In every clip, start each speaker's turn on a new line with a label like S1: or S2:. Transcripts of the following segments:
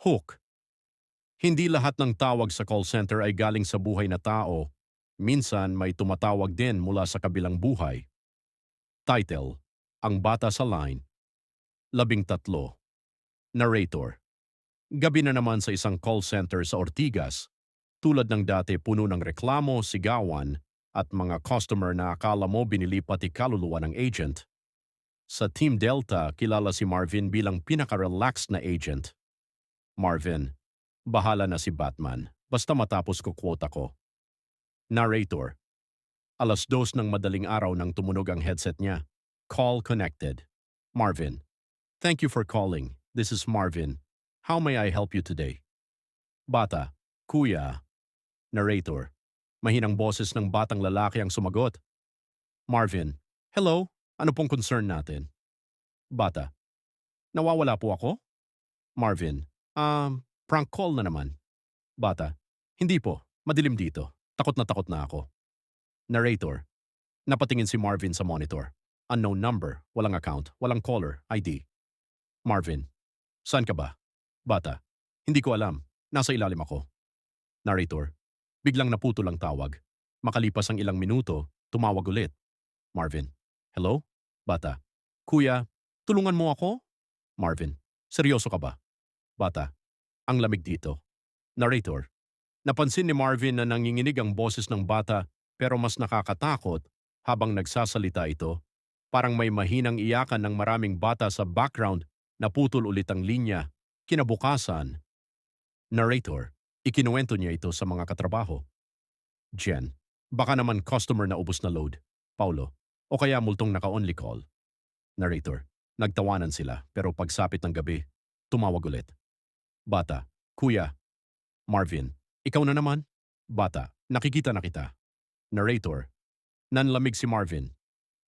S1: Hook. Hindi lahat ng tawag sa call center ay galing sa buhay na tao. Minsan may tumatawag din mula sa kabilang buhay. Title: Ang Bata sa Line. 13. Narrator: Gabi na naman sa isang call center sa Ortigas. Tulad ng dati, puno ng reklamo, sigawan, at mga customer na akala mo binili pati kaluluwa ng agent. Sa Team Delta, kilala si Marvin bilang pinaka-relaxed na agent. Marvin: Bahala na si Batman, basta matapos ko quota ko. Narrator: 2:00 ng madaling araw nang tumunog ang headset niya. Call connected. Marvin: Thank you for calling. This is Marvin. How may I help you today? Bata: Kuya. Narrator: Mahinang boses ng batang lalaki ang sumagot. Marvin: Hello, ano pong concern natin? Bata: Nawawala po ako? Marvin: Prank call na naman. Bata: Hindi po, madilim dito. Takot na ako. Narrator: Napatingin si Marvin sa monitor. Unknown number, walang account, walang caller, ID. Marvin: Saan ka ba? Bata: Hindi ko alam. Nasa ilalim ako. Narrator: Biglang naputol ang tawag. Makalipas ang ilang minuto, tumawag ulit. Marvin: Hello? Bata: Kuya, tulungan mo ako? Marvin: Seryoso ka ba? Bata: Ang lamig dito. Narrator: Napansin ni Marvin na nanginginig ang boses ng bata pero mas nakakatakot habang nagsasalita ito. Parang may mahinang iyakan ng maraming bata sa background. Naputol ulit ang linya. Kinabukasan. Narrator: Ikinuwento niya ito sa mga katrabaho. Jen: Baka naman customer na ubos na load. Paulo: O kaya multong naka-only call. Narrator: Nagtawanan sila pero pagsapit ng gabi, tumawag ulit. Bata: Kuya. Marvin: Ikaw na naman? Bata: Nakikita na kita. Narrator: Nanlamig si Marvin.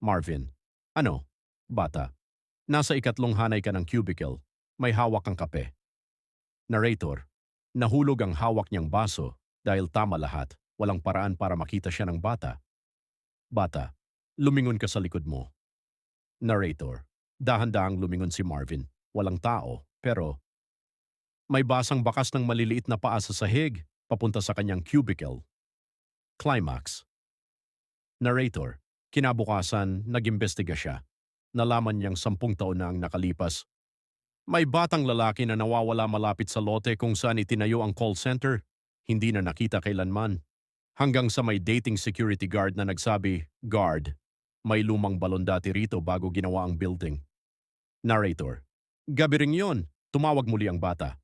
S1: Marvin: Ano? Bata: Nasa ikatlong hanay ka ng cubicle. May hawak kang kape. Narrator: Nahulog ang hawak niyang baso dahil tama lahat. Walang paraan para makita siya ng bata. Bata: Lumingon ka sa likod mo. Narrator: Dahan-dahang lumingon si Marvin. Walang tao, pero may basang bakas ng maliliit na paa sa sahig papunta sa kanyang cubicle. Climax. Narrator: Kinabukasan, nag-imbestiga siya. Nalaman niyang 10 taon na ang nakalipas. May batang lalaki na nawawala malapit sa lote kung saan itinayo ang call center. Hindi na nakita kailanman. Hanggang sa may dating security guard na nagsabi, Guard, may lumang balon dati rito bago ginawa ang building. Narrator: Gabi ring yun, tumawag muli ang bata.